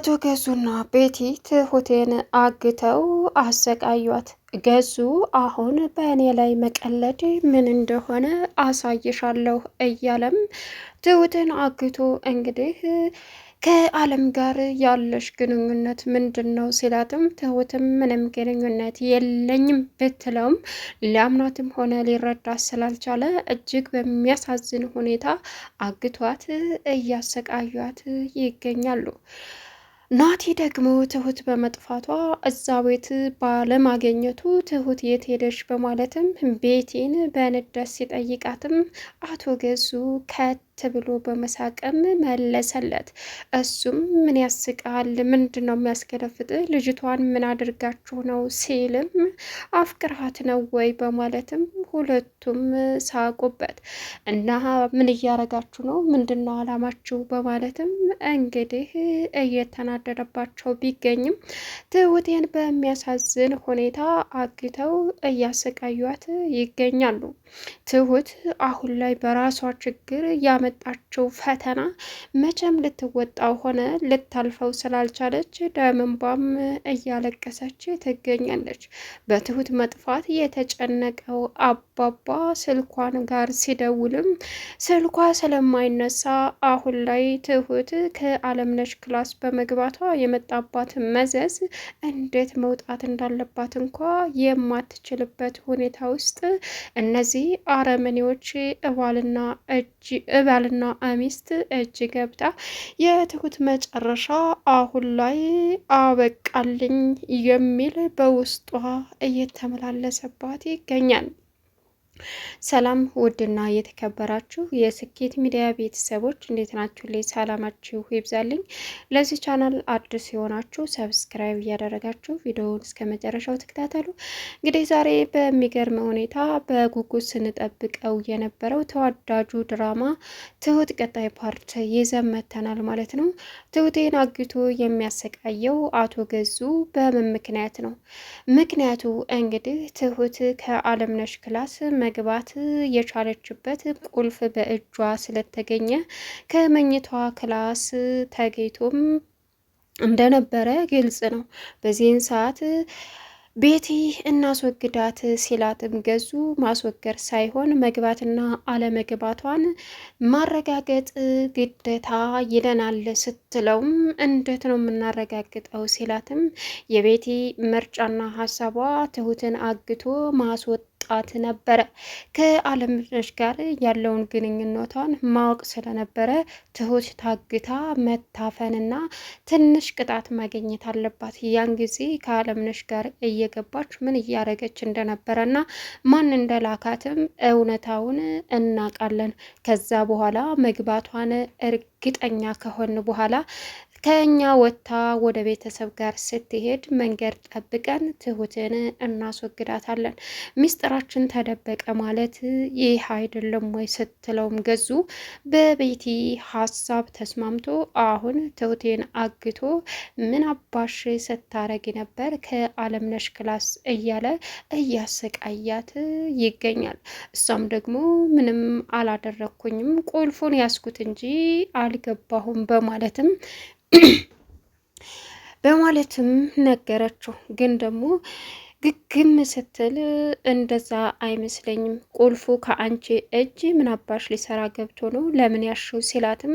አቶ ገዙና ቤቲ ትሁቴን አግተው አሰቃዩት። ገዙ አሁን በእኔ ላይ መቀለድ ምን እንደሆነ አሳይሻለሁ እያለም ትሁትን አግቶ እንግዲህ ከአለም ጋር ያለሽ ግንኙነት ምንድን ነው ሲላትም ትሁትም ምንም ግንኙነት የለኝም ብትለውም ሊያምናትም ሆነ ሊረዳት ስላልቻለ እጅግ በሚያሳዝን ሁኔታ አግቷት እያሰቃዩት ይገኛሉ። ናቲ ደግሞ ትሁት በመጥፋቷ እዛ ቤት ባለማገኘቱ ትሁት የት ሄደች በማለትም ቤቲን በንደት ሲጠይቃትም አቶ ገዙ ከት ብሎ በመሳቅም መለሰለት። እሱም ምን ያስቃል? ምንድን ነው የሚያስገለፍጥ? ልጅቷን ምን አድርጋችሁ ነው ሲልም አፍቅርሃት ነው ወይ በማለትም ሁለቱም ሳቁበት። እና ምን እያረጋችሁ ነው? ምንድን ነው አላማችሁ? በማለትም እንግዲህ እየተናደደባቸው ቢገኝም ትሁቴን በሚያሳዝን ሁኔታ አግተው እያሰቃዩት ይገኛሉ። ትሁት አሁን ላይ በራሷ ችግር ያመጣችው ፈተና መቼም ልትወጣው ሆነ ልታልፈው ስላልቻለች ደም እንባም እያለቀሰች ትገኛለች። በትሁት መጥፋት የተጨነቀው አባባ ስልኳን ጋር ሲደውልም ስልኳ ስለማይነሳ አሁን ላይ ትሁት ከአለምነሽ ክላስ በመግባቷ የመጣባት መዘዝ እንዴት መውጣት እንዳለባት እንኳ የማትችልበት ሁኔታ ውስጥ እነዚህ አረመኔዎች እባልና ሚስት እጅ ገብታ የትሁት መጨረሻ አሁን ላይ አበቃልኝ የሚል በውስጧ እየተመላለሰባት ይገኛል። ሰላም ውድና የተከበራችሁ የስኬት ሚዲያ ቤተሰቦች እንዴት ናችሁ? ላይ ሰላማችሁ ይብዛልኝ። ለዚህ ቻናል አዲስ የሆናችሁ ሰብስክራይብ እያደረጋችሁ ቪዲዮውን እስከ መጨረሻው ተከታተሉ። እንግዲህ ዛሬ በሚገርም ሁኔታ በጉጉት ስንጠብቀው የነበረው ተወዳጁ ድራማ ትሁት ቀጣይ ፓርት ይዘን መጥተናል ማለት ነው። ትሁቴን አግቶ የሚያሰቃየው አቶ ገዙ በምን ምክንያት ነው? ምክንያቱ እንግዲህ ትሁት ከአለምነሽ ክላስ መግባት የቻለችበት ቁልፍ በእጇ ስለተገኘ ከመኝቷ ክላስ ተገኝቶም እንደነበረ ግልጽ ነው። በዚህን ሰዓት ቤቲ እናስወግዳት ሲላትም ገዙ ማስወገድ ሳይሆን መግባትና አለመግባቷን ማረጋገጥ ግዴታ ይለናል ስትለውም እንዴት ነው የምናረጋግጠው ሲላትም የቤቲ ምርጫና ሀሳቧ ትሁትን አግቶ ማስወጣት ነበረ። ከአለምነሽ ጋር ያለውን ግንኙነቷን ማወቅ ስለነበረ ትሁት ታግታ መታፈንና ትንሽ ቅጣት ማግኘት አለባት። ያን ጊዜ ከአለምነሽ ጋር እየገባች ምን እያደረገች እንደነበረና ማን እንደላካትም እውነታውን እናውቃለን። ከዛ በኋላ መግባቷን እርግጠኛ ከሆን በኋላ ከኛ ወጥታ ወደ ቤተሰብ ጋር ስትሄድ መንገድ ጠብቀን ትሁትን እናስወግዳታለን። ሚስጥራችን ተደበቀ ማለት ይህ አይደለም ወይ ስትለውም ገዙ በቤቲ ሀሳብ ተስማምቶ አሁን ትሁቴን አግቶ ምን አባሽ ስታረጊ ነበር ከአለምነሽ ክላስ እያለ እያሰቃያት ይገኛል። እሷም ደግሞ ምንም አላደረኩኝም ቁልፉን ያስኩት እንጂ አልገባሁም በማለትም ነገረችው። ግን ደግሞ ግግም ስትል እንደዛ አይመስለኝም፣ ቁልፉ ከአንቺ እጅ ምን አባሽ ሊሰራ ገብቶ ነው ለምን ያሽው ሲላትም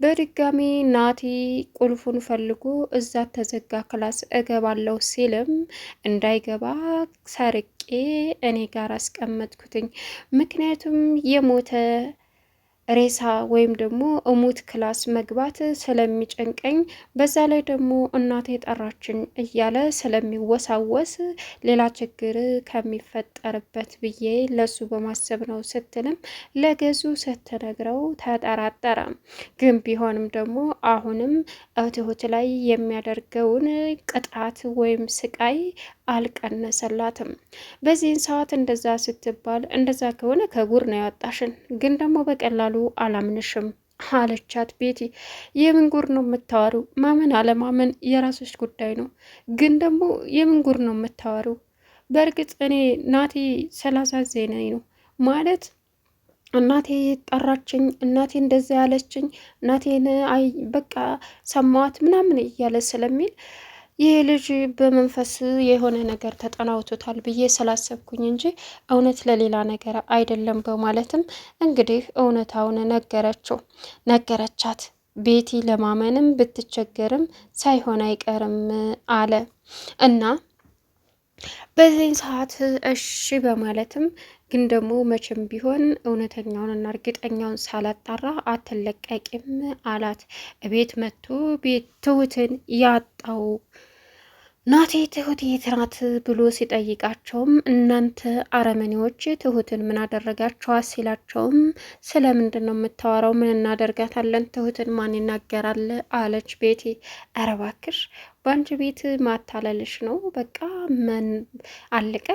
በድጋሚ ናቲ ቁልፉን ፈልጎ እዛ ተዘጋ ክላስ እገባለሁ ሲልም እንዳይገባ ሰርቄ እኔ ጋር አስቀመጥኩትኝ፣ ምክንያቱም የሞተ ሬሳ ወይም ደግሞ እሙት ክላስ መግባት ስለሚጨንቀኝ በዛ ላይ ደግሞ እናቴ ጠራችን እያለ ስለሚወሳወስ ሌላ ችግር ከሚፈጠርበት ብዬ ለሱ በማሰብ ነው ስትልም ለገዙ ስትነግረው ተጠራጠረ። ግን ቢሆንም ደግሞ አሁንም ትሁት ላይ የሚያደርገውን ቅጣት ወይም ስቃይ አልቀነሰላትም። በዚህን ሰዓት እንደዛ ስትባል እንደዛ ከሆነ ከጉር ነው ያወጣሽን፣ ግን ደግሞ በቀላሉ አላምንሽም አለቻት ቤቲ። የምን ጉር ነው የምታወሩ? ማመን አለማመን የራስሽ ጉዳይ ነው፣ ግን ደግሞ የምን ጉር ነው የምታወሩ? በእርግጥ እኔ ናቲ ስላሳዘነኝ ነው ማለት እናቴ ጠራችኝ፣ እናቴ እንደዚያ ያለችኝ፣ እናቴን አይ በቃ ሰማዋት ምናምን እያለ ስለሚል ይህ ልጅ በመንፈስ የሆነ ነገር ተጠናውቶታል ብዬ ስላሰብኩኝ እንጂ እውነት ለሌላ ነገር አይደለም በማለትም እንግዲህ እውነታውን ነገረቻት። ቤቲ ለማመንም ብትቸገርም ሳይሆን አይቀርም አለ እና በዚህን ሰዓት እሺ በማለትም ግን ደግሞ መቼም ቢሆን እውነተኛውንና እርግጠኛውን ሳላጣራ አትለቀቂም አላት። ቤት መጥቶ ቤት ትሁትን ያጣው ናቴ ትሁት የት ናት ብሎ ሲጠይቃቸውም እናንተ አረመኔዎች ትሁትን ምን አደረጋቸዋት ሲላቸውም ስለምንድን ነው የምታወራው? ምን እናደርጋታለን? ትሁትን ማን ይናገራል? አለች ቤቲ። ኧረ እባክሽ በአንቺ ቤት ማታለልሽ ነው በቃ ምን አለቀ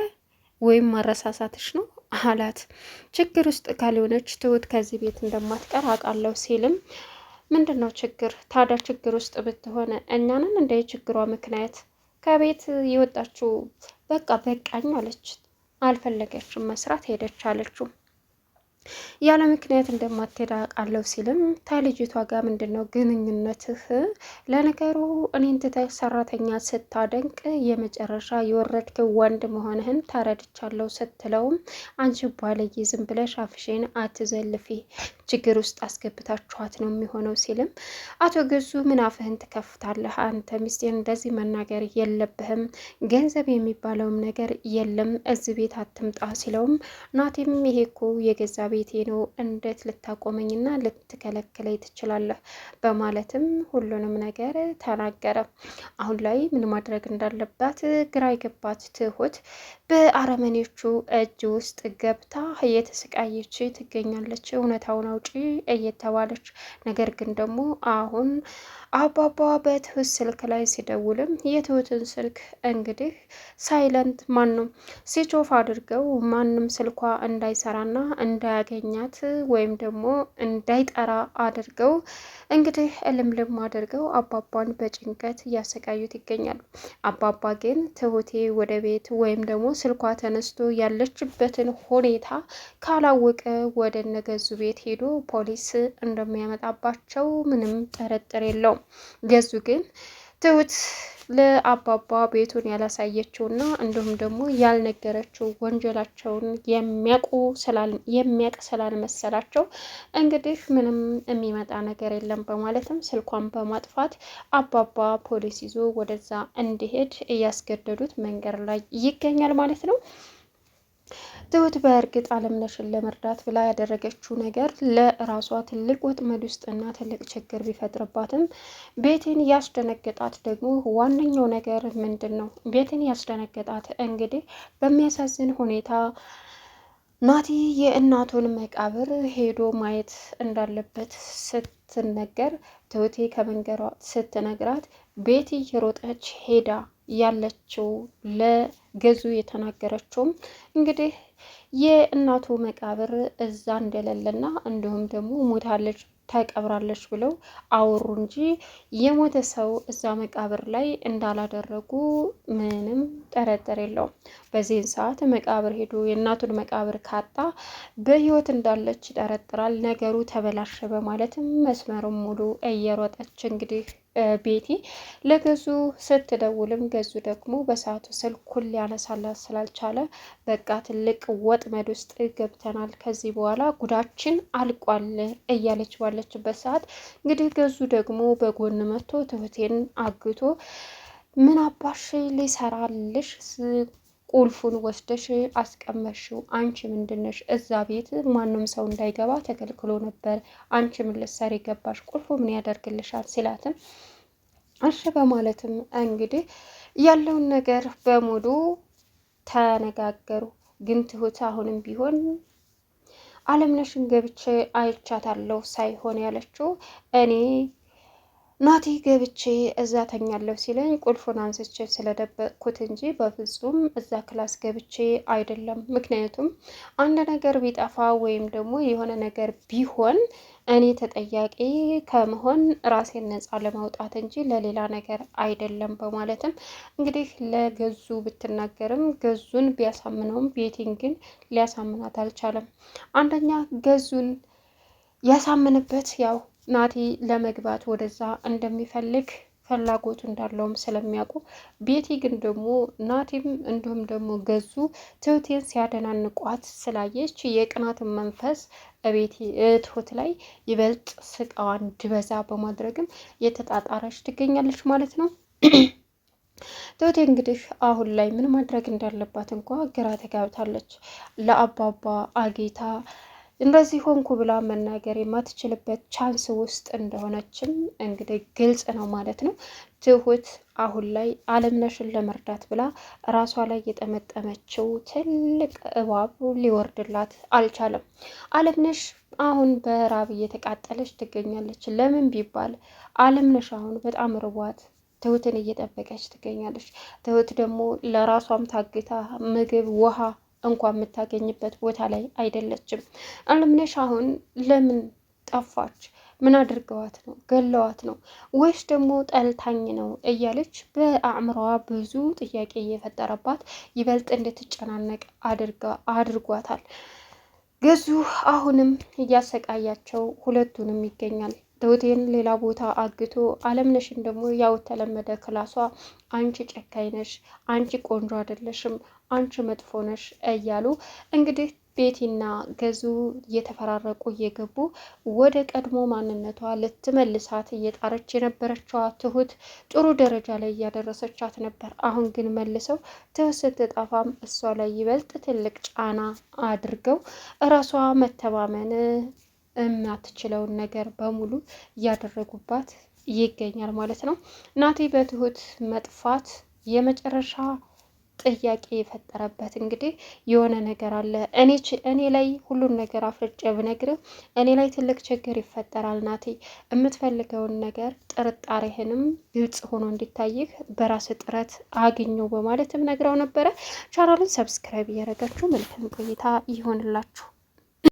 ወይም ማረሳሳትሽ ነው አላት። ችግር ውስጥ ካልሆነች ትሁት ከዚህ ቤት እንደማትቀር አውቃለሁ ሲልም ምንድን ነው ችግር ታዲያ? ችግር ውስጥ ብትሆነ እኛንን እንደ ችግሯ ምክንያት ከቤት የወጣችው በቃ በቃኝ አለች። አልፈለገችም መስራት ሄደች አለችው። ያለ ምክንያት እንደማትሄድ አውቃለሁ ሲልም ከልጅቷ ጋር ምንድን ነው ግንኙነትህ? ለነገሩ እኔን ትተህ ሰራተኛ ስታደንቅ የመጨረሻ የወረድክ ወንድ መሆንህን ተረድቻለሁ ስትለውም አንቺ ባለጌ ዝም ብለሽ አፍሽን አትዘልፊ፣ ችግር ውስጥ አስገብታችኋት ነው የሚሆነው ሲልም አቶ ገዙ ምን አፍህን ትከፍታለህ? አንተ ሚስቴን እንደዚህ መናገር የለብህም፣ ገንዘብ የሚባለውም ነገር የለም፣ እዚህ ቤት አትምጣ ሲለውም ናቲም ይሄ እኮ የገዛ ቤቴ ነው፣ እንዴት ልታቆመኝና ልትከለክለኝ ትችላለህ? በማለትም ሁሉንም ነገር ተናገረ። አሁን ላይ ምን ማድረግ እንዳለባት ግራ የገባት ትሁት በአረመኔዎቹ እጅ ውስጥ ገብታ እየተሰቃየች ትገኛለች። እውነታውን አውጪ እየተባለች ነገር ግን ደግሞ አሁን አባባ በትሁት ስልክ ላይ ሲደውልም የትሁትን ስልክ እንግዲህ ሳይለንት ማንም ስዊች አድርገው ማንም ስልኳ እንዳይሰራና እንዳያገኛት ወይም ደግሞ እንዳይጠራ አድርገው እንግዲህ እልምልም አድርገው አባባን በጭንቀት እያሰቃዩት ይገኛሉ። አባባ ግን ትሁቴ ወደ ቤት ወይም ደግሞ ስልኳ ተነስቶ ያለችበትን ሁኔታ ካላወቀ ወደ ነገዙ ቤት ሄዶ ፖሊስ እንደሚያመጣባቸው ምንም ጥርጥር የለውም። ገዙ ግን ትሁት ለአባባ ቤቱን ያላሳየችውና እንዲሁም ደግሞ ያልነገረችው ወንጀላቸውን የሚያውቅ ስላልመሰላቸው እንግዲህ ምንም የሚመጣ ነገር የለም በማለትም ስልኳን በማጥፋት አባባ ፖሊስ ይዞ ወደዛ እንዲሄድ እያስገደዱት መንገድ ላይ ይገኛል ማለት ነው። ትሁት በእርግጥ አለምነሽን ለመርዳት ብላ ያደረገችው ነገር ለራሷ ትልቅ ወጥመድ ውስጥና ትልቅ ችግር ቢፈጥርባትም ቤትን ያስደነገጣት ደግሞ ዋነኛው ነገር ምንድን ነው? ቤትን ያስደነገጣት እንግዲህ በሚያሳዝን ሁኔታ ናቲ የእናቱን መቃብር ሄዶ ማየት እንዳለበት ስትነገር ትሁቴ ከመንገሯ ስትነግራት ቤቲ የሮጠች ሄዳ ያለችው ለገዙ የተናገረችውም እንግዲህ የእናቱ መቃብር እዛ እንደሌለና እንዲሁም ደግሞ ሞታለች ተቀብራለች ብለው አወሩ እንጂ የሞተ ሰው እዛ መቃብር ላይ እንዳላደረጉ ምንም ጠረጠር የለውም። በዚህን ሰዓት መቃብር ሄዶ የእናቱን መቃብር ካጣ በህይወት እንዳለች ይጠረጥራል። ነገሩ ተበላሸ በማለትም መስመሩን ሙሉ እየሮጠች እንግዲህ ቤቲ ለገዙ ስትደውልም ገዙ ደግሞ በሰዓቱ ስልኩን ሊያነሳላት ስላልቻለ በቃ ትልቅ ወጥመድ ውስጥ ገብተናል፣ ከዚህ በኋላ ጉዳችን አልቋል እያለች ባለችበት ሰዓት እንግዲህ ገዙ ደግሞ በጎን መጥቶ ትሁቴን አግቶ ምን አባሽ ሊሰራልሽ ቁልፉን ወስደሽ አስቀመሽው? አንቺ ምንድነሽ? እዛ ቤት ማንም ሰው እንዳይገባ ተከልክሎ ነበር። አንቺ ምን ልትሰሪ ገባሽ? ቁልፉ ምን ያደርግልሻል? ሲላትም እሺ በማለትም እንግዲህ ያለውን ነገር በሙሉ ተነጋገሩ። ግን ትሁት አሁንም ቢሆን አለምነሽን ገብቼ አይቻታለሁ ሳይሆን ያለችው እኔ ናቲ ገብቼ እዛ ተኛለሁ ሲለኝ ቁልፉን አንስቼ ስለደበቅኩት እንጂ በፍጹም እዛ ክላስ ገብቼ አይደለም። ምክንያቱም አንድ ነገር ቢጠፋ ወይም ደግሞ የሆነ ነገር ቢሆን እኔ ተጠያቂ ከመሆን ራሴን ነፃ ለማውጣት እንጂ ለሌላ ነገር አይደለም በማለትም እንግዲህ ለገዙ ብትናገርም ገዙን ቢያሳምነውም ቤቲን ግን ሊያሳምናት አልቻለም። አንደኛ ገዙን ያሳምንበት ያው ናቲ ለመግባት ወደዛ እንደሚፈልግ ፍላጎቱ እንዳለውም ስለሚያውቁ፣ ቤቲ ግን ደግሞ ናቲም እንዲሁም ደግሞ ገዙ ትሁቴን ሲያደናንቋት ስላየች የቅናትን መንፈስ ቤቲ ትሁት ላይ ይበልጥ ስቃዋን እንዲበዛ በማድረግም የተጣጣረች ትገኛለች ማለት ነው። ትሁቴ እንግዲህ አሁን ላይ ምን ማድረግ እንዳለባት እንኳ ግራ ተጋብታለች። ለአባባ አጌታ እንደዚህ ሆንኩ ብላ መናገር የማትችልበት ቻንስ ውስጥ እንደሆነችም እንግዲህ ግልጽ ነው ማለት ነው። ትሁት አሁን ላይ አለምነሽን ለመርዳት ብላ ራሷ ላይ የጠመጠመችው ትልቅ እባብ ሊወርድላት አልቻለም። አለምነሽ አሁን በራብ እየተቃጠለች ትገኛለች። ለምን ቢባል አለምነሽ አሁን በጣም ርቧት ትሁትን እየጠበቀች ትገኛለች። ትሁት ደግሞ ለራሷም ታግታ ምግብ፣ ውሃ እንኳን የምታገኝበት ቦታ ላይ አይደለችም። አለምነሽ አሁን ለምን ጠፋች? ምን አድርገዋት ነው? ገለዋት ነው ወይስ ደግሞ ጠልታኝ ነው እያለች በአእምሮዋ ብዙ ጥያቄ እየፈጠረባት ይበልጥ እንድትጨናነቅ አድርጓታል። ገዙ አሁንም እያሰቃያቸው ሁለቱንም ይገኛል። ትሁቴን ሌላ ቦታ አግቶ አለምነሽን ደግሞ ያው ተለመደ ክላሷ አንቺ ጨካኝ ነሽ፣ አንቺ ቆንጆ አይደለሽም፣ አንቺ መጥፎ ነሽ እያሉ እንግዲህ ቤቲና ገዙ እየተፈራረቁ እየገቡ ወደ ቀድሞ ማንነቷ ልትመልሳት እየጣረች የነበረችዋ ትሁት ጥሩ ደረጃ ላይ እያደረሰቻት ነበር። አሁን ግን መልሰው ትሁት ስትጠፋም እሷ ላይ ይበልጥ ትልቅ ጫና አድርገው እራሷ መተማመን የማትችለውን ነገር በሙሉ እያደረጉባት ይገኛል ማለት ነው። ናቲ በትሁት መጥፋት የመጨረሻ ጥያቄ የፈጠረበት እንግዲህ የሆነ ነገር አለ። እኔ ላይ ሁሉን ነገር አፍርጬ ብነግርህ እኔ ላይ ትልቅ ችግር ይፈጠራል። ናቲ የምትፈልገውን ነገር ጥርጣሬህንም ግልጽ ሆኖ እንዲታይህ በራስ ጥረት አግኘው በማለትም ነግረው ነበረ። ቻናሉን ሰብስክራይብ እያደረጋችሁ መልካም ቆይታ ይሆንላችሁ።